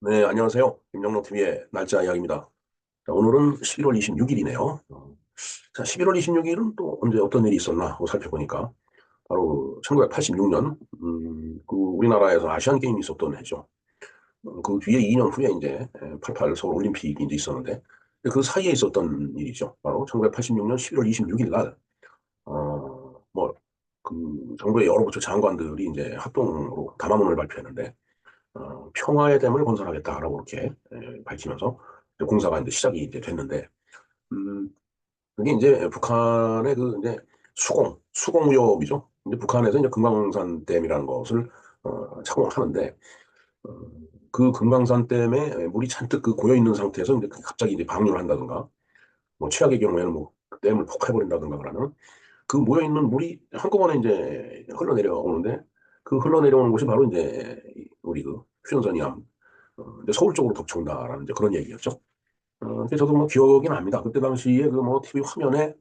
네, 안녕하세요. 김영록TV의 날짜 이야기입니다. 자, 오늘은 11월 26일이네요. 자, 11월 26일은 또 언제 어떤 일이 있었나 하고 살펴보니까 바로 1986년 그 우리나라에서 아시안 게임이 있었던 해죠. 그 뒤에 2년 후에 이제 88 서울 올림픽이 이제 있었는데 그 사이에 있었던 일이죠. 바로 1986년 11월 26일 날 뭐 그 정부의 여러 부처 장관들이 이제 합동으로 담화문을 발표했는데 평화의 댐을 건설하겠다라고 이렇게 밝히면서 이제 공사가 이제 시작이 이제 됐는데, 음, 그게 이제 북한의 그 이제 수공 무역이죠. 이제 북한에서 이제 금강산 댐이라는 것을 착공하는데, 어, 그 금강산 댐에 물이 잔뜩 그 고여 있는 상태에서 이제 갑자기 이제 방류를 한다든가, 뭐 최악의 경우에는 뭐 댐을 폭파해버린다든가 그러면 그 모여 있는 물이 한꺼번에 이제 흘러내려오는데 그 흘러내려오는 곳이 바로 이제 우리 그 휴전선이암 이제 서울 쪽으로 덮쳐온다라는 이제 그런 얘기였죠. 근데 저도 뭐 기억이 납니다. 그때 당시에 그 뭐 TV 화면에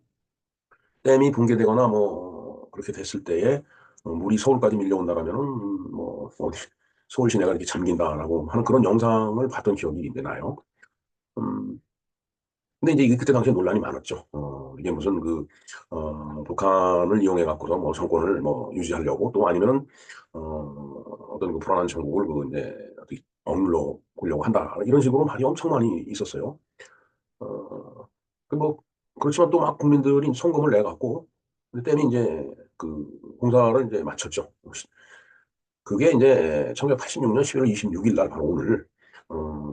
댐이 붕괴되거나 뭐 그렇게 됐을 때에 물이 서울까지 밀려온다라면은 뭐 어디 서울 시내가 이렇게 잠긴다라고 하는 그런 영상을 봤던 기억이 이제 나요. 음, 근데 이제 이게 그때 당시에 논란이 많았죠. 이게 무슨 북한을 이용해 갖고서 뭐 정권을 뭐 유지하려고 또 아니면은, 어떤 그 불안한 정국을 그 이제 어떻게 억눌러 보려고 한다. 이런 식으로 말이 엄청 많이 있었어요. 어, 뭐, 그렇지만 또 막 국민들이 송금을 내 갖고, 그때는 이제 그 공사를 이제 마쳤죠. 그게 이제 1986년 11월 26일 날 바로 오늘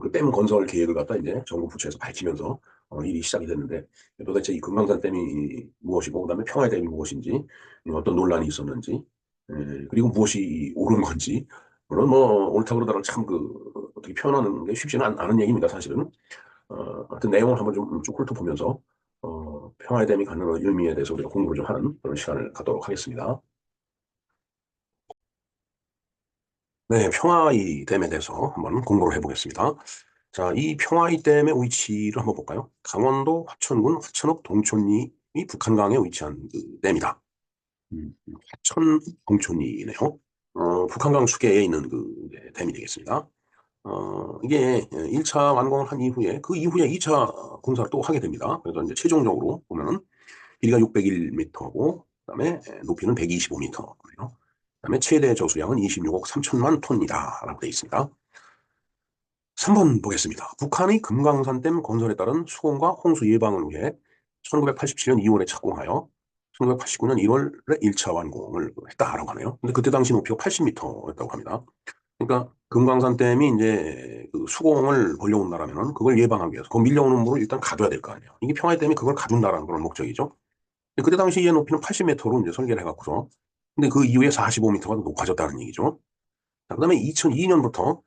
그댐 건설 계획을 갖다 이제 정부 부처에서 밝히면서 일이 시작이 됐는데 도대체 이 금강산 댐이 무엇이고 그다음에 평화의 댐이 무엇인지 어떤 논란이 있었는지 그리고 무엇이 옳은 건지 물론 뭐 옳다 그러다가 참 그 어떻게 표현하는 게 쉽지는 않은 얘기입니다 사실은. 하여튼 내용을 한번 쭉 훑어보면서 평화의 댐이 갖는 의미에 대해서 우리가 공부를 좀 하는 그런 시간을 갖도록 하겠습니다. 네, 평화의 댐에 대해서 한번 공부를 해보겠습니다. 자, 이 평화의 댐의 위치를 한번 볼까요? 강원도 화천군 화천읍 동촌리 북한강에 위치한 그 댐이다. 화천 동촌리네요. 북한강 수계에 있는 그 이제 댐이 되겠습니다. 이게 1차 완공을 한 이후에 그 이후에 2차 공사를 또 하게 됩니다. 그래서 이제 최종적으로 보면은 길이가 601m고 그다음에 높이는 125m고요. 그다음에 최대 저수량은 26억 3천만 톤이다라고 되어 있습니다. 3번 보겠습니다. 북한의 금강산댐 건설에 따른 수공과 홍수 예방을 위해 1987년 2월에 착공하여 1989년 1월에 1차 완공을 했다라고 하네요. 근데 그때 당시 높이가 80m였다고 합니다. 그러니까 금강산댐이 이제 그 수공을 벌려온다라면 그걸 예방하기 위해서 그 밀려오는 물을 일단 가둬야 될 거 아니에요. 이게 평화의 댐이 그걸 가둔다라는 그런 목적이죠. 근데 그때 당시 의 높이는 80m로 이제 설계를 해갖고서 근데 그 이후에 45m가 높아졌다는 얘기죠. 자, 그다음에 2002년부터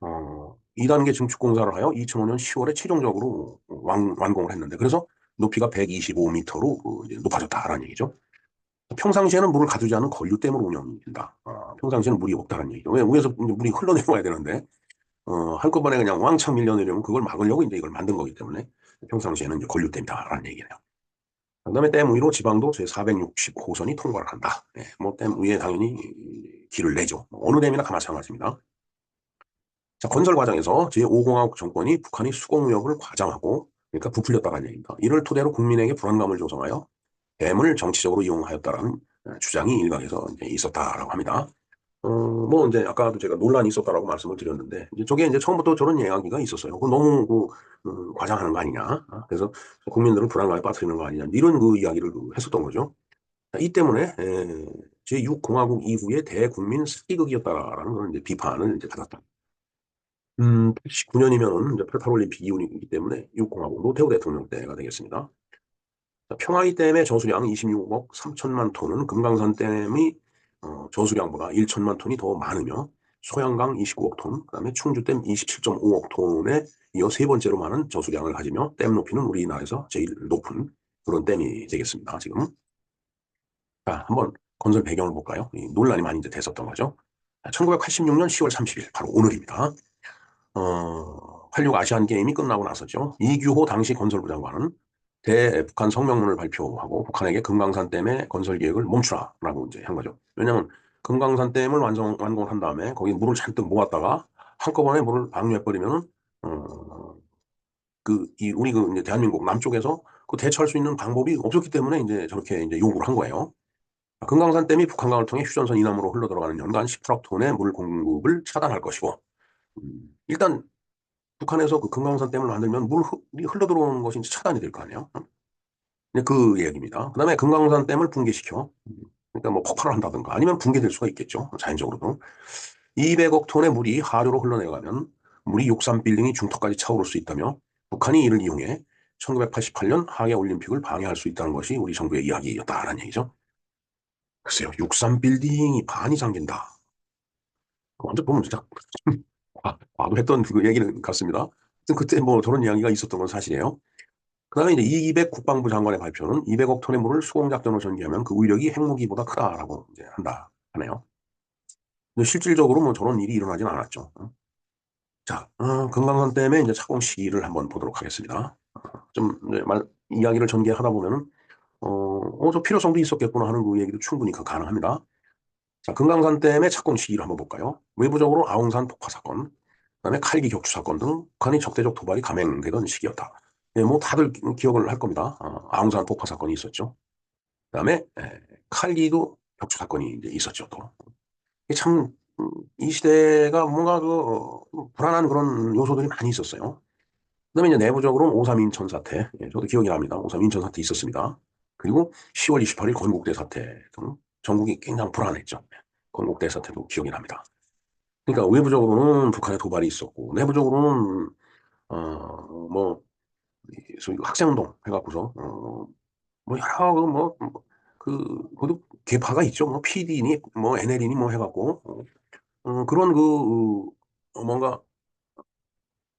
2단계 증축 공사를 하여 2005년 10월에 최종적으로 완공을 했는데 그래서 높이가 125m로 이제 높아졌다라는 얘기죠. 평상시에는 물을 가두지 않은 건류댐으로 운영된다. 평상시에는 물이 없다는 얘기죠. 왜 위에서 이제 물이 흘러내려와야 되는데 한꺼번에 그냥 왕창 밀려내려면 그걸 막으려고 이제 이걸 만든 거기 때문에 평상시에는 이제 건류댐이다라는 얘기예요. 그다음에 댐 위로 지방도 제460호선이 통과를 한다. 네, 뭐댐 위에 당연히 길을 내죠. 뭐 어느 댐이나 다 마찬가지입니다. 자, 건설 과정에서 제5공화국 정권이 북한이 수공무역을 과장하고, 그러니까 부풀렸다는 얘기입니다. 이를 토대로 국민에게 불안감을 조성하여 댐을 정치적으로 이용하였다라는 주장이 일각에서 이제 있었다라고 합니다. 뭐 이제 아까도 제가 논란이 있었다라고 말씀을 드렸는데 이제 저게 이제 처음부터 저런 이야기가 있었어요. 그 너무 과장하는 거 아니냐? 그래서 국민들을 불안감에 빠뜨리는 거 아니냐? 이런 그 이야기를 했었던 거죠. 이 때문에 제6공화국 이후에 대국민 사기극이었다라는 그런 이제 비판을 이제 받았다. 89년이면은 이제 88 올림픽 이후이기 때문에 6공화국 노태우 대통령 때가 되겠습니다. 자, 평화의 댐의 저수량 26억 3천만 톤은 금강산 댐의 저수량보다 1천만 톤이 더 많으며 소양강 29억 톤, 그다음에 충주댐 27.5억 톤에 이어 세 번째로 많은 저수량을 가지며 댐 높이는 우리나라에서 제일 높은 그런 댐이 되겠습니다. 지금 자 한번 건설 배경을 볼까요? 논란이 많이 이제 됐었던 거죠. 1986년 10월 30일 바로 오늘입니다. 86 아시안 게임이 끝나고 나서죠. 이규호 당시 건설부 장관은 대북한 성명문을 발표하고 북한에게 금강산 댐의 건설 계획을 멈추라라고 이제 한 거죠. 왜냐하면 금강산 댐을 완공한 다음에 거기 물을 잔뜩 모았다가 한꺼번에 물을 방류해버리면 우리 이제 대한민국 남쪽에서 그 대처할 수 있는 방법이 없었기 때문에 이제 저렇게 이제 요구를 한 거예요. 금강산 댐이 북한강을 통해 휴전선 이남으로 흘러 들어가는 연간 10억 톤의 물 공급을 차단할 것이고, 일단 북한에서 그 금강산 댐을 만들면 물이 흘러 들어오는 것이 이제 차단이 될 거 아니에요. 이제 그 이야기입니다. 그 다음에 금강산 댐을 붕괴시켜. 그러니까 뭐 폭발을 한다든가 아니면 붕괴될 수가 있겠죠. 자연적으로도. 200억 톤의 물이 하류로 흘러내려가면 물이 63빌딩이 중턱까지 차오를 수 있다며 북한이 이를 이용해 1988년 하계 올림픽을 방해할 수 있다는 것이 우리 정부의 이야기였다라는 얘기죠. 글쎄요, 63빌딩이 반이 잠긴다. 완전 보면 진짜 과도 했던 그 얘기는 같습니다. 그때 뭐 저런 이야기가 있었던 건 사실이에요. 그 다음에 이제 이백 국방부 장관의 발표는 200억 톤의 물을 수공작전으로 전개하면 그 위력이 핵무기보다 크다라고 이제 한다 하네요. 근데 실질적으로 뭐 저런 일이 일어나진 않았죠. 자, 금강산 댐의 이제 착공 시기를 한번 보도록 하겠습니다. 좀 이제 이야기를 전개하다 보면은 저 필요성도 있었겠구나 하는 그 얘기도 충분히 가능합니다. 자, 금강산 댐의 착공 시기를 한번 볼까요? 외부적으로 아웅산 폭파 사건, 그다음에 칼기 격추 사건 등 북한의 적대적 도발이 감행되던 시기였다. 예, 뭐 다들 기억을 할 겁니다. 아웅산 폭파 사건이 있었죠. 그다음에 칼기도 격추 사건이 이제 있었죠. 또. 참, 이 시대가 뭔가 불안한 그런 요소들이 많이 있었어요. 그다음에 이제 내부적으로는 5.3 인천 사태, 예, 저도 기억이 납니다. 5.3 인천 사태 있었습니다. 그리고 10월 28일 건국대 사태 등 전국이 굉장히 불안했죠. 건국대 사태도 기억이 납니다. 그러니까 외부적으로는 북한의 도발이 있었고, 내부적으로는, 뭐, 소위 학생운동 해갖고서, 뭐, 여러, 그것도 계파가 있죠. 뭐, PD니, 뭐, NL이니 뭐 해갖고, 그런 뭔가,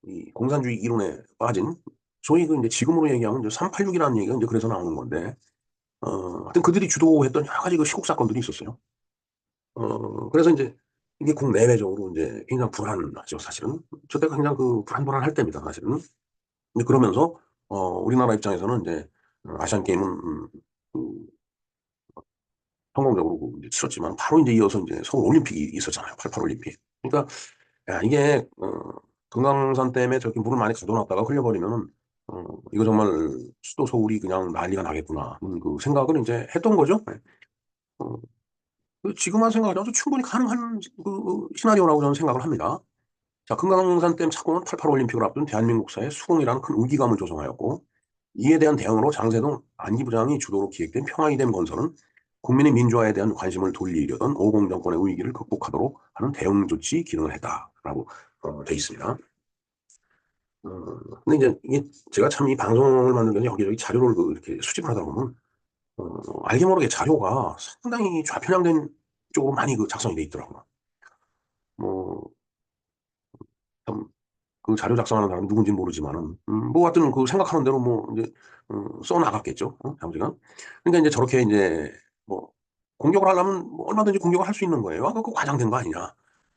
이 공산주의 이론에 빠진, 소위 그 이제 지금으로 얘기하면 이제 386이라는 얘기가 이제 그래서 나오는 건데, 하여튼 그들이 주도했던 여러 가지 그 시국 사건들이 있었어요. 그래서 이제 이게 국내외적으로 이제 굉장히 불안하죠, 사실은. 저때가 굉장히 그 불안할 때입니다, 사실은. 근데 그러면서, 우리나라 입장에서는 이제 아시안 게임은, 그 성공적으로 이제 치렀지만 바로 이제 이어서 이제 서울 올림픽이 있었잖아요, 88 올림픽. 그러니까, 야, 이게, 금강산 댐에 저렇게 물을 많이 가둬놨다가 흘려버리면은, 이거 정말 수도 서울이 그냥 난리가 나겠구나. 그 생각을 이제 했던 거죠. 네. 어, 지금만 생각하자도 충분히 가능한 시나리오라고 저는 생각을 합니다. 자, 금강산 댐 착공은 88 올림픽을 앞둔 대한민국사의 수공이라는 큰 위기감을 조성하였고, 이에 대한 대응으로 장세동 안기부장이 주도로 기획된 평화이댐 건설은 국민의 민주화에 대한 관심을 돌리려던 오공 정권의 위기를 극복하도록 하는 대응 조치 기능을 했다라고 돼 있습니다. 근데 이제 이게 제가 참 이 방송을 만들면서 여기저기 자료를 이렇게 수집을 하다 보면 알게 모르게 자료가 상당히 좌편향된 쪽으로 많이 작성이 돼 있더라고요. 뭐, 참, 그 자료 작성하는 사람이 누군지 모르지만은, 뭐, 하여튼 그 생각하는 대로 뭐, 이제, 써 나갔겠죠. 장제가. 그러니까 이제 저렇게 이제, 뭐, 공격을 하려면 뭐 얼마든지 공격을 할 수 있는 거예요. 그거 과장된 거 아니냐.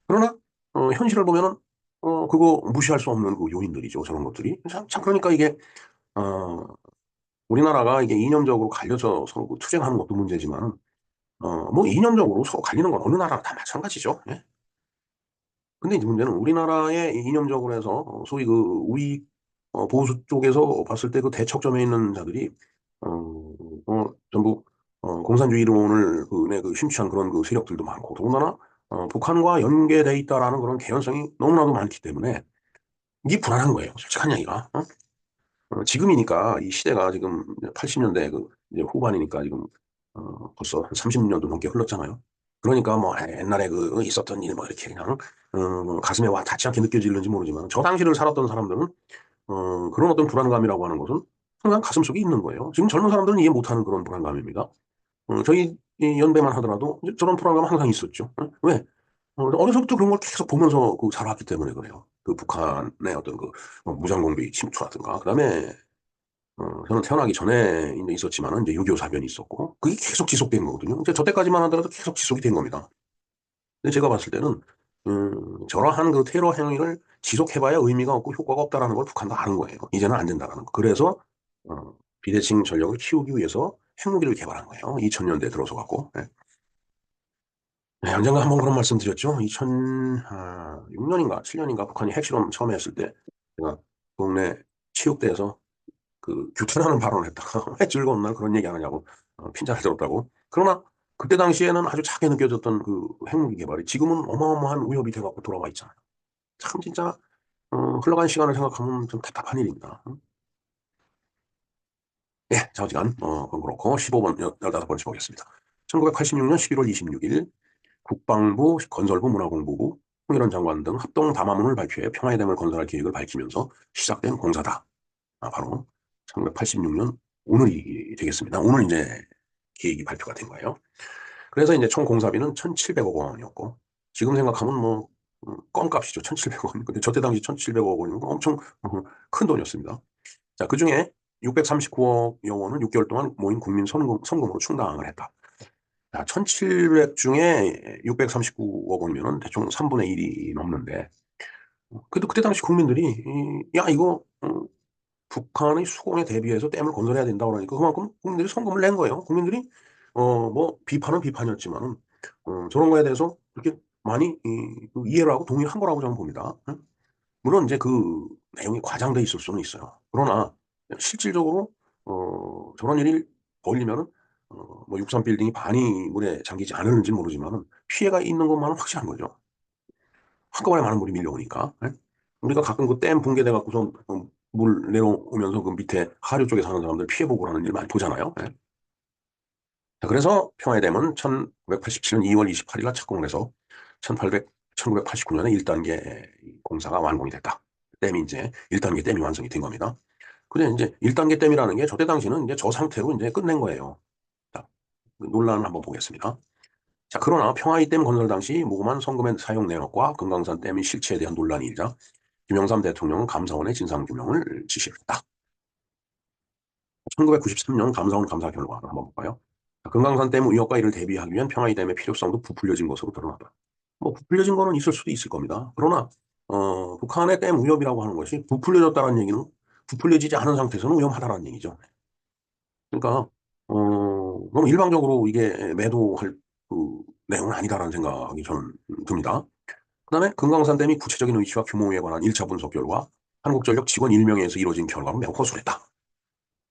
그러나, 현실을 보면은, 그거 무시할 수 없는 그 요인들이죠. 저런 것들이. 참, 그러니까 이게, 어, 우리나라가 이게 이념적으로 갈려서 서로 투쟁하는 것도 문제지만, 뭐 이념적으로 서로 갈리는 건 어느 나라나 다 마찬가지죠. 예? 근데 이제 문제는 우리나라의 이념적으로 해서 소위 그 우익 보수 쪽에서 봤을 때 그 대척점에 있는 자들이 전부 공산주의 이론을 심취한 그런 그 세력들도 많고 더군다나 북한과 연계돼 있다라는 그런 개연성이 너무나도 많기 때문에 이게 불안한 거예요. 솔직한 얘기가. 지금이니까 이 시대가 지금 80년대 이제 후반이니까 지금 벌써 한 30년도 넘게 흘렀잖아요. 그러니까 뭐 옛날에 있었던 일 뭐 이렇게 그냥 가슴에 와 닿지 않게 느껴지는지 모르지만 저 당시를 살았던 사람들은 그런 어떤 불안감이라고 하는 것은 항상 가슴속에 있는 거예요. 지금 젊은 사람들은 이해 못하는 그런 불안감입니다. 저희 이 연배만 하더라도 이제 저런 불안감은 항상 있었죠. 왜? 어려서부터 그런 걸 계속 보면서 자라왔기 때문에 그래요. 그 북한의 어떤 무장공비 침투라든가 그다음에 저는 태어나기 전에 이제 있었지만은 이제 6.25 사변이 있었고 그게 계속 지속된 거거든요. 이제 저 때까지만 하더라도 계속 지속이 된 겁니다. 근데 제가 봤을 때는 저러한 그 테러 행위를 지속해봐야 의미가 없고 효과가 없다라는 걸 북한도 아는 거예요. 이제는 안 된다라는 거. 그래서 비대칭 전력을 키우기 위해서 핵무기를 개발한 거예요. 2000년대 들어서 갖고. 네. 네, 언젠가 한번 그런 말씀 드렸죠. 2006년인가 7년인가 북한이 핵실험 처음 했을 때 제가 동네 체육대에서 그 규탄하는 발언을 했다가 왜 즐거운 날 그런 얘기 안 하냐고 핀잔을 들었다고. 그러나 그때 당시에는 아주 작게 느껴졌던 그 핵무기 개발이 지금은 어마어마한 위협이 돼갖고 돌아와 있잖아요. 참 진짜 흘러간 시간을 생각하면 좀 답답한 일입니다. 예, 좌우지간 그건 그렇고 15번, 15번째 보겠습니다. 1986년 11월 26일 국방부, 건설부, 문화공보부, 홍일원 장관 등 합동 담화문을 발표해 평화의 댐을 건설할 계획을 밝히면서 시작된 공사다. 바로 1986년 오늘이 되겠습니다. 오늘 이제 계획이 발표가 된 거예요. 그래서 이제 총 공사비는 1,700억 원이었고, 지금 생각하면 뭐, 껌값이죠. 1,700억 원. 근데 저때 당시 1,700억 원이면 엄청 큰 돈이었습니다. 자, 그 중에 639억여 원은 6개월 동안 모인 국민 선금으로 충당을 했다. 자, 1,700 중에 639억 원이면 대충 3분의 1이 넘는데, 그래도 그때 당시 국민들이, 야, 이거, 북한의 수공에 대비해서 댐을 건설해야 된다고 하니까 그만큼 국민들이 성금을 낸 거예요. 국민들이 뭐 비판은 비판이었지만은 저런 거에 대해서 그렇게 많이 그 이해를 하고 동의한 거라고 저는 봅니다. 물론 이제 그 내용이 과장돼 있을 수는 있어요. 그러나 실질적으로 저런 일이 벌리면은 뭐 63 빌딩이 반이 물에 잠기지 않을는지 모르지만은 피해가 있는 것만은 확실한 거죠. 한꺼번에 많은 물이 밀려오니까. 예? 우리가 가끔 그 댐 붕괴돼 갖고서 물 내려오면서 그 밑에 하류 쪽에 사는 사람들 피해보고 하는 일 많이 보잖아요. 예? 자, 그래서 평화의 댐은 1987년 2월 28일 날 착공을 해서 1989년에 1단계 공사가 완공이 됐다. 댐이 이제 1단계 댐이 완성이 된 겁니다. 근데 이제 1단계 댐이라는 게 저때 당시는 이제 저 상태로 이제 끝낸 거예요. 자, 그 논란을 한번 보겠습니다. 자, 그러나 평화의 댐 건설 당시 무고한 성금의 사용 내역과 금강산 댐의 실체에 대한 논란이 일자 김영삼 대통령은 감사원에 진상규명을 지시를 했다. 1993년 감사원 감사 결과를 한번 볼까요? 금강산 댐 위협과 이를 대비하기 위한 평화의 댐의 필요성도 부풀려진 것으로 드러났다. 뭐 부풀려진 거는 있을 수도 있을 겁니다. 그러나 북한의 댐 위협이라고 하는 것이 부풀려졌다는 얘기는 부풀려지지 않은 상태에서는 위험하다는 얘기죠. 그러니까 너무 일방적으로 이게 매도할 그 내용은 아니다라는 생각이 저는 듭니다. 그다음에 금강산 댐이 구체적인 위치와 규모에 관한 1차 분석 결과 한국전력 직원 1명에서 이루어진 결과는 매우 허술했다.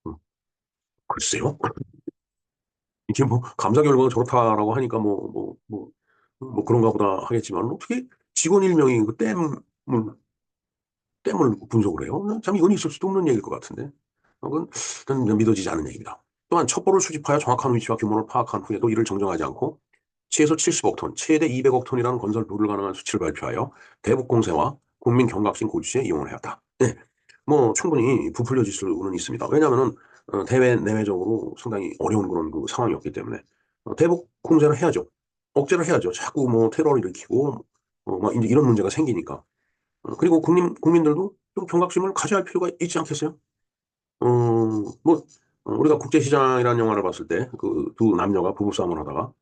음, 글쎄요. 이게 뭐 감사 결과가 저렇다라고 하니까 뭐 그런가 보다 하겠지만 어떻게 직원 1명이 그 댐을 분석을 해요? 참 이건 있을 수도 없는 얘기일 것 같은데. 그건 저는 믿어지지 않는 얘기입니다. 또한 첩보를 수집하여 정확한 위치와 규모를 파악한 후에도 이를 정정하지 않고 최소 70억 톤, 최대 200억 톤이라는 건설 불가능한 수치를 발표하여 대북 공세와 국민 경각심 고취에 이용을 해왔다. 네. 뭐 충분히 부풀려질 수는 있습니다. 왜냐하면은 대외 내외적으로 상당히 어려운 그런 그 상황이었기 때문에 대북 공세를 해야죠. 억제를 해야죠. 자꾸 뭐 테러를 일으키고 막 이제 이런 문제가 생기니까. 그리고 국민들도 좀 경각심을 가져야 할 필요가 있지 않겠어요? 뭐 우리가 국제시장이라는 영화를 봤을 때 그 두 남녀가 부부싸움을 하다가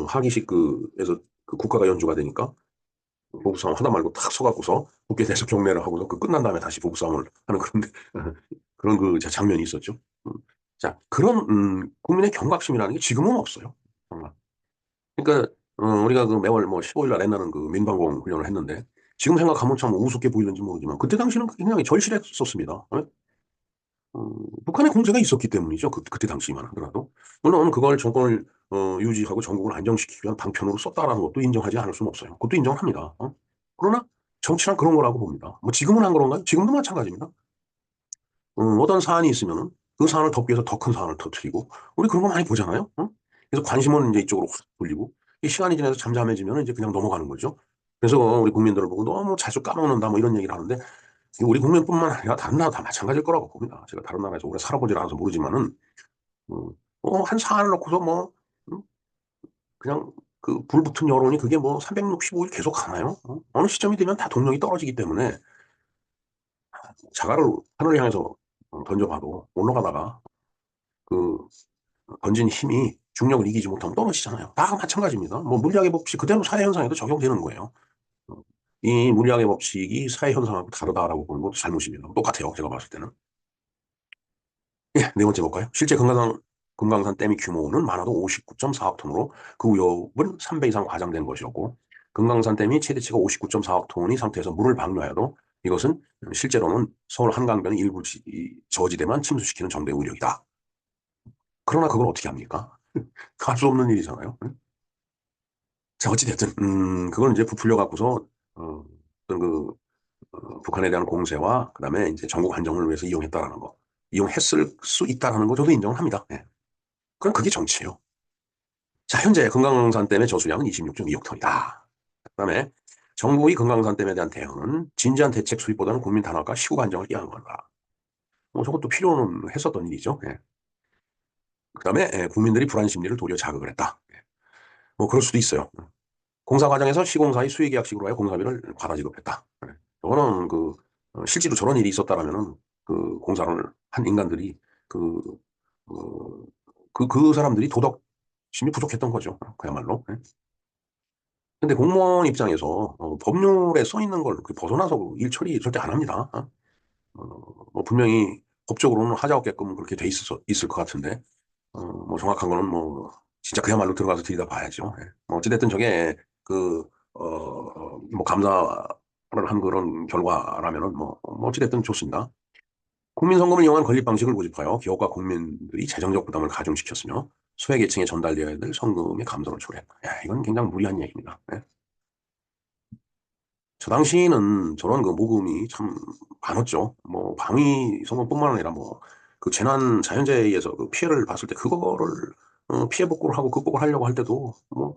하기식 그에서 그 국가가 연주가 되니까 부부싸움 하다 말고 탁 서갖고서 국회 대해서 경례를 하고서 그 끝난 다음에 다시 부부싸움을 하는 그런 그런 그 장면이 있었죠. 음. 자, 그런 국민의 경각심이라는 게 지금은 없어요. 정말. 그러니까 우리가 그 매월 뭐 15일 날 옛날은 그 민방공 훈련을 했는데 지금 생각하면 참 우습게 보이는지 모르지만 그때 당시는 굉장히 절실했었습니다. 북한의 공세가 있었기 때문이죠. 그때 당시만 하더라도. 물론 그걸 정권을 유지하고 전국을 안정시키기 위한 방편으로 썼다라는 것도 인정하지 않을 수는 없어요. 그것도 인정을 합니다. 그러나 정치란 그런 거라고 봅니다. 뭐 지금은 안 그런가요? 지금도 마찬가지입니다. 어떤 사안이 있으면은 그 사안을 덮기 위해서 더 큰 사안을 터뜨리고 우리 그런 거 많이 보잖아요. 그래서 관심은 이제 이쪽으로 확 돌리고 이 시간이 지나서 잠잠해지면 이제 그냥 넘어가는 거죠. 그래서 우리 국민들을 보고 너무 자주 까먹는다 뭐 이런 얘기를 하는데 우리 국민뿐만 아니라 다른 나라 다 마찬가지일 거라고 봅니다. 제가 다른 나라에서 오래 살아보질 않아서 모르지만은 한 사안을 놓고서 뭐 그냥 그 불붙은 여론이 그게 뭐 365일 계속 가나요? 어느 시점이 되면 다 동력이 떨어지기 때문에 자갈을 하늘 향해서 던져봐도 올라가다가 그 던진 힘이 중력을 이기지 못하면 떨어지잖아요. 다 마찬가지입니다. 뭐 물리학의 법칙 그대로 사회 현상에도 적용되는 거예요. 어, 이 물리학의 법칙이 사회 현상하고 다르다라고 보는 것도 잘못입니다. 똑같아요. 제가 봤을 때는. 예, 네 번째 볼까요? 실제 금강산 댐의 규모는 많아도 59.4억 톤으로 그 위협은 3배 이상 과장된 것이었고 금강산 댐이 최대치가 59.4억 톤의 상태에서 물을 방류하여도 이것은 실제로는 서울 한강변의 일부 저지대만 침수시키는 정도의 의력이다. 그러나 그걸 어떻게 합니까? 할 수 없는 일이잖아요. 자, 어찌됐든, 그걸 이제 부풀려 갖고서, 어떤 북한에 대한 공세와, 그 다음에 이제 전국 안정을 위해서 이용했다라는 거. 이용했을 수 있다라는 거 저도 인정을 합니다. 예. 그럼 그게 정치예요. 자, 현재 금강산댐의 저수량은 26.2억 톤이다. 그 다음에 정부의 금강산댐에 대한 대응은 진지한 대책 수립보다는 국민 단합과 시국 안정을 위한 거다. 뭐 저것도 필요는 했었던 일이죠. 예. 그 다음에 국민들이 불안 심리를 도리어 자극을 했다. 예. 뭐 그럴 수도 있어요. 공사 과정에서 시공사의 수의계약식으로 하여 공사비를 과다 지급했다. 예. 이거는 실제로 저런 일이 있었다라면은 그 공사를 한 인간들이 그, 그, 그 사람들이 도덕심이 부족했던 거죠. 그야말로. 예. 근데 공무원 입장에서 법률에 써 있는 걸 벗어나서 일 처리 절대 안 합니다. 뭐 분명히 법적으로는 하자 없게끔 그렇게 돼 있을 것 같은데 뭐 정확한 거는 뭐 진짜 그야말로 들어가서 들여다 봐야죠. 예. 뭐 어찌됐든 저게 뭐 감사를 한 그런 결과라면은 뭐 어찌됐든 좋습니다. 국민성금을 이용한 건립 방식을 고집하여 기업과 국민들이 재정적 부담을 가중시켰으며 소외계층에 전달되어야 될 성금의 감소를 초래했다. 야, 이건 굉장히 무리한 얘기입니다. 예. 저 당시에는 저런 모금이 참 많았죠. 뭐 방위 성금뿐만 아니라 뭐 그 재난 자연재해에 의해서 그 피해를 봤을 때 그거를 피해 복구를 하고 극복을 하려고 할 때도 뭐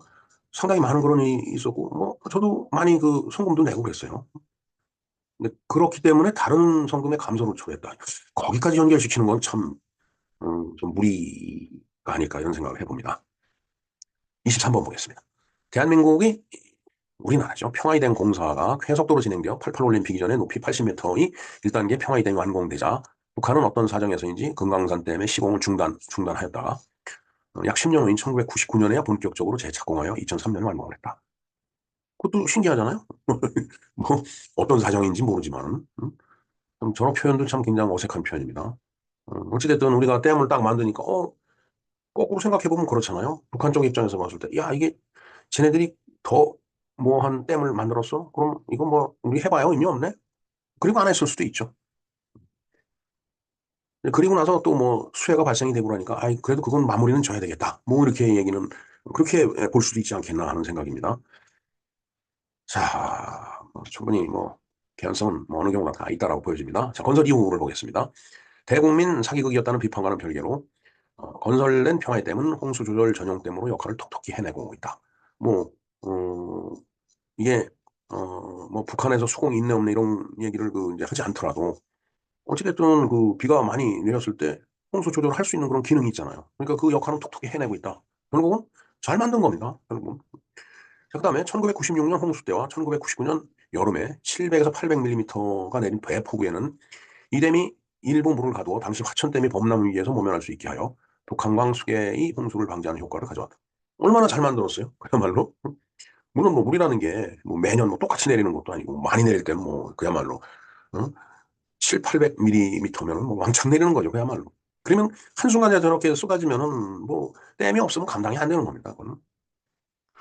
상당히 많은 그런 일이 있었고 뭐 저도 많이 그 성금도 내고 그랬어요. 근데 그렇기 때문에 다른 성금의 감소를 초래했다. 거기까지 연결시키는 건 참 좀 무리가 아닐까 이런 생각을 해봅니다. 23번 보겠습니다. 대한민국이 우리나라죠. 평화이댐 공사가 쾌속도로 진행되어 88 올림픽 이전에 높이 80m의 1단계 평화이댐이 완공되자 북한은 어떤 사정에서인지 금강산 댐의 시공을 중단하였다가 약 10년 후인 1999년에야 본격적으로 재착공하여 2003년에 완공을 했다. 그것도 신기하잖아요. 뭐 어떤 사정인지 모르지만 저런 표현도 참 굉장히 어색한 표현입니다. 어찌됐든 우리가 댐을 딱 만드니까 거꾸로 생각해보면 그렇잖아요. 북한 쪽 입장에서 봤을 때 야 이게 쟤네들이 더 뭐 한 댐을 만들었어? 그럼 이거 뭐 우리 해봐요 의미 없네? 그리고 안 했을 수도 있죠. 그리고 나서 또 뭐 수해가 발생이 되고 그러니까 아이 그래도 그건 마무리는 져야 되겠다. 뭐 이렇게 얘기는 그렇게 볼 수도 있지 않겠나 하는 생각입니다. 자, 뭐 충분히 뭐 개연성은 뭐 어느 경우나 다 있다라고 보여집니다. 자, 건설 이후를 보겠습니다. 대국민 사기극이었다는 비판과는 별개로 건설된 평화의 댐은 홍수 조절 전용댐으로 역할을 톡톡히 해내고 있다. 뭐 이게 뭐 북한에서 수공이 있네 없네 이런 얘기를 이제 하지 않더라도 어찌됐든 비가 많이 내렸을 때 홍수 조절을 할 수 있는 그런 기능이 있잖아요. 그러니까 그 역할은 톡톡히 해내고 있다. 결국은 잘 만든 겁니다. 결국은. 자, 그다음에 1996년 홍수 때와 1999년 여름에 700에서 800mm가 내린 대폭우에는 이 댐이 일부 물을 가두어 당시 화천댐이 범람 위기에서 모면할 수 있게 하여 북한강 수계의 홍수를 방지하는 효과를 가져왔다. 얼마나 잘 만들었어요? 그야말로. 물론 뭐 물이라는 게 뭐 매년 뭐 똑같이 내리는 것도 아니고 많이 내릴 때는 뭐 그야말로 어? 7, 800mm면은 뭐 왕창 내리는 거죠. 그야말로. 그러면 한순간에 저렇게 쏟아지면은 뭐 댐이 없으면 감당이 안 되는 겁니다. 그거는.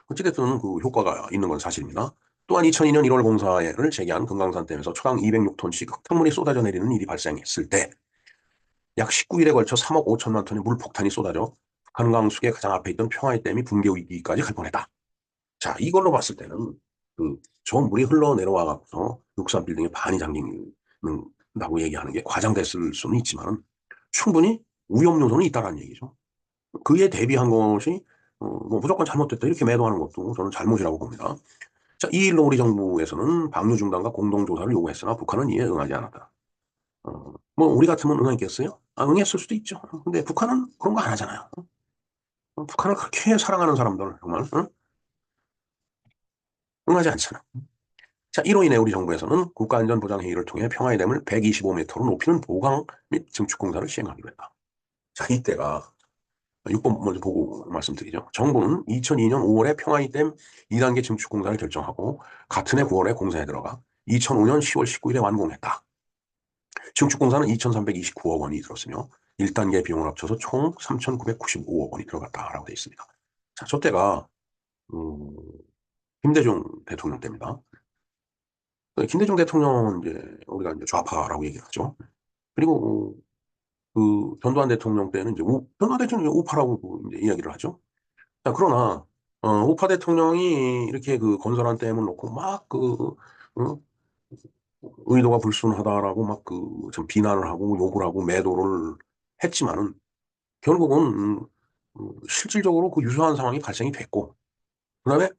어찌됐든 그 효과가 있는 건 사실입니다. 또한 2002년 1월 공사를 재개한 금강산 댐에서 초당 206톤씩 흙탕물이 쏟아져 내리는 일이 발생했을 때 약 19일에 걸쳐 3억 5천만 톤의 물폭탄이 쏟아져 한강수계 가장 앞에 있던 평화의 댐이 붕괴 위기까지 갈 뻔했다. 자, 이걸로 봤을 때는 저 물이 흘러 내려와 갖고서 63 빌딩의 반이 잠긴다고 얘기하는 게 과장됐을 수는 있지만 충분히 위험 요소는 있다라는 얘기죠. 그에 대비한 것이 뭐 무조건 잘못됐다 이렇게 매도하는 것도 저는 잘못이라고 봅니다. 자, 이 일로 우리 정부에서는 방류 중단과 공동조사를 요구했으나 북한은 이에 응하지 않았다. 뭐 우리 같으면 응했겠어요? 응했을 수도 있죠. 근데 북한은 그런 거 안 하잖아요. 북한을 그렇게 사랑하는 사람들 정말 응하지 않잖아. 자, 이로 인해 우리 정부에서는 국가안전보장회의를 통해 평화의 댐을 125m로 높이는 보강 및 증축 공사를 시행하기로 했다. 자, 이때가 6번 먼저 보고 말씀드리죠. 정부는 2002년 5월에 평화의 댐 2단계 증축 공사를 결정하고 같은 해 9월에 공사에 들어가 2005년 10월 19일에 완공했다. 증축 공사는 2,329억 원이 들었으며 1단계 비용을 합쳐서 총 3,995억 원이 들어갔다라고 되어 있습니다. 자, 저 때가 음, 김대중 대통령 때입니다. 김대중 대통령은 이제 우리가 이제 좌파라고 얘기를 하죠. 그리고 전두환 대통령 때는 이제 전두환 대통령이 우파라고 이제 이야기를 하죠. 자, 그러나 우파 대통령이 이렇게 건설한 댐을 놓고 막 어, 의도가 불순하다라고 막 참 비난을 하고 욕을 하고 매도를 했지만은 결국은 실질적으로 유사한 상황이 발생이 됐고 그다음에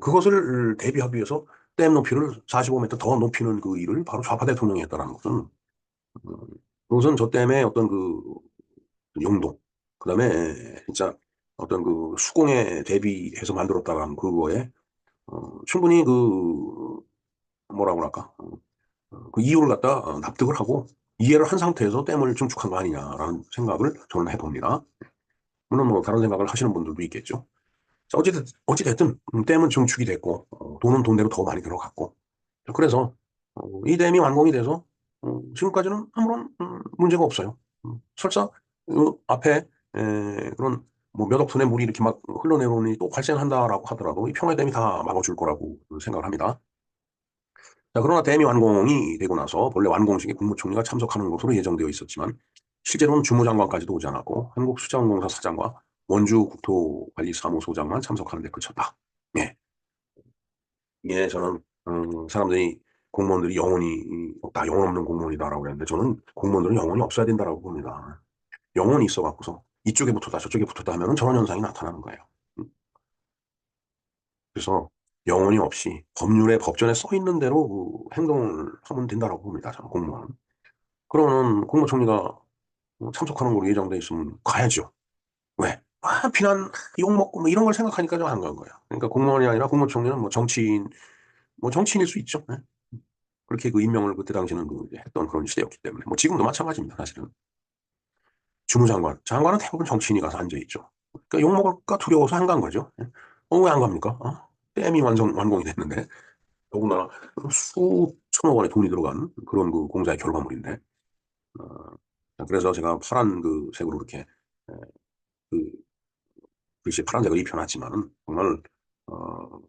그것을 대비하기 위해서 댐 높이를 45m 더 높이는 그 일을 바로 좌파 대통령이 했다는 것은 음, 우선 저 댐의 어떤 용도 그다음에 진짜 어떤 수공에 대비해서 만들었다라는 그거에 충분히 뭐라고 할까 그 이유를 갖다 납득을 하고 이해를 한 상태에서 댐을 증축한 거 아니냐라는 생각을 저는 해봅니다. 물론 뭐 다른 생각을 하시는 분들도 있겠죠. 자, 어찌됐든 댐은 증축이 됐고 돈은 돈대로 더 많이 들어갔고 그래서 이 댐이 완공이 돼서 지금까지는 아무런 문제가 없어요. 설사 앞에 그런 뭐 몇 억 톤의 물이 이렇게 막 흘러내오니 또 발생한다라고 하더라도 이 평화댐이 다 막아줄 거라고 생각을 합니다. 자, 그러나 댐이 완공이 되고 나서 본래 완공식에 국무총리가 참석하는 것으로 예정되어 있었지만 실제로는 주무장관까지도 오지 않았고 한국수자원공사 사장과 원주 국토관리사무소장만 참석하는 데 그쳤다. 예, 이게 저는 사람들이 공무원들이 영혼이 다 영혼 없는 공무원이다라고 그랬는데 저는 공무원들은 영혼이 없어야 된다라고 봅니다. 영혼이 있어갖고서 이쪽에 붙었다 저쪽에 붙었다 하면은 저런 현상이 나타나는 거예요. 음, 그래서 영혼이 없이 법률에 법전에 써 있는 대로 행동을 하면 된다라고 봅니다. 저는 공무원은. 그러면 국무총리가 참석하는 걸로 예정돼 있으면 가야죠. 왜? 비난, 욕먹고 뭐 이런 걸 생각하니까 좀 안 간 거예요. 그러니까 공무원이 아니라 국무총리는 뭐 정치인, 뭐 정치인일 수 있죠. 네? 그렇게 임명을 그때 당시는 이제 했던 그런 시대였기 때문에. 뭐 지금도 마찬가지입니다, 사실은. 주무장관. 장관은 대부분 정치인이 가서 앉아있죠. 그러니까 욕먹을까 두려워서 안 간 거죠. 왜 안 갑니까? 댐이 완공이 됐는데. 더군다나 수천억 원의 돈이 들어간 그런 공사의 결과물인데. 그래서 제가 파란 색으로 이렇게 에, 그 글씨 파란색을 입혀놨지만은 정말 어,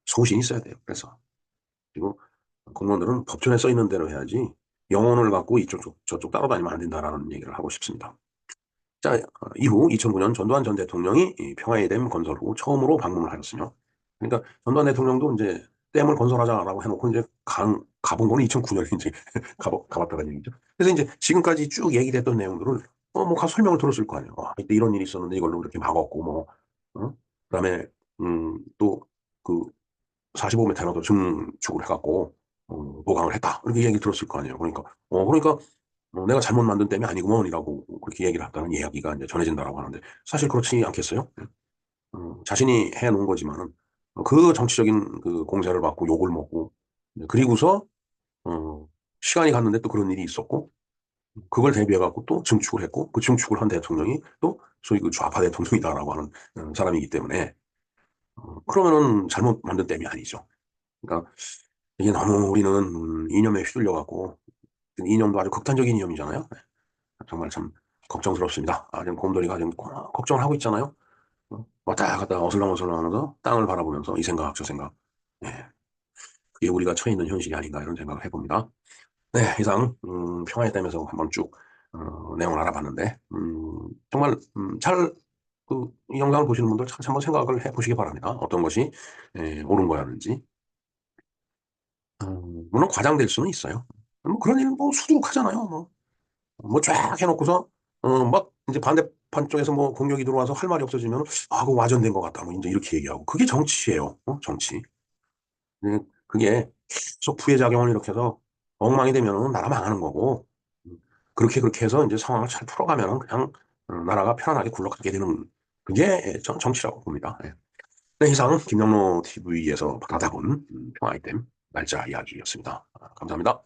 소신이 있어야 돼요. 그래서 그리고 공무원들은 법전에 써 있는 대로 해야지 영혼을 갖고 이쪽 저쪽 따라다니면 안 된다라는 얘기를 하고 싶습니다. 자, 이후 2009년 전두환 전 대통령이 이 평화의 댐 건설 후 처음으로 방문을 하였으며 그러니까 전두환 대통령도 이제 댐을 건설하자라고 해놓고 이제 가본 거는 2009년에 이제 가봤다는 얘기죠. 그래서 이제 지금까지 쭉 얘기됐던 내용들을 뭐 가서 설명을 들었을 거 아니에요. 이때 이런 일이 있었는데 이걸로 이렇게 막았고 뭐 그다음에 또 그 45m나 더 증축을 해갖고 보강을 했다 이렇게 얘기 들었을 거 아니에요. 그러니까 내가 잘못 만든 댐이 아니구먼이라고 그렇게 얘기를 했다는 이야기가 이제 전해진다라고 하는데 사실 그렇지 않겠어요? 자신이 해놓은 거지만은 그 정치적인 공세를 받고 욕을 먹고 그리고서 시간이 갔는데 또 그런 일이 있었고 그걸 대비해갖고 또 증축을 했고 그 증축을 한 대통령이 또 소위 좌파 대통령이다라고 하는 사람이기 때문에 그러면은 잘못 만든 댐이 아니죠. 그러니까 이게 너무 우리는 이념에 휘둘려갖고 이념도 아주 극단적인 이념이잖아요. 정말 참 걱정스럽습니다. 지금 곰돌이가 지금 걱정을 하고 있잖아요. 왔다 갔다 어슬렁어슬렁 하면서 땅을 바라보면서 이 생각, 저 생각. 네, 그게 우리가 처해 있는 현실이 아닌가 이런 생각을 해봅니다. 네, 이상 평화에 대해서 한번 쭉 내용을 알아봤는데 정말 이 영상을 보시는 분들 참 한번 생각을 해보시기 바랍니다. 어떤 것이 옳은 거였는지. 물론 과장될 수는 있어요. 뭐 그런 일은 뭐 수두룩하잖아요. 뭐 쫙 해놓고서 막 이제 반대판 쪽에서 뭐 공격이 들어와서 할 말이 없어지면 그거 와전된 것 같다 뭐 이제 이렇게 얘기하고 그게 정치예요. 정치. 그게 계속 부의작용을 이렇게 해서 엉망이 되면은 나라 망하는 거고 음, 그렇게 해서 이제 상황을 잘 풀어가면은 그냥 나라가 편안하게 굴러가게 되는 그게 전 정치라고 봅니다. 예. 네, 이상 김영로 TV에서 받아본 평화 아이템 날짜 이야기였습니다. 감사합니다.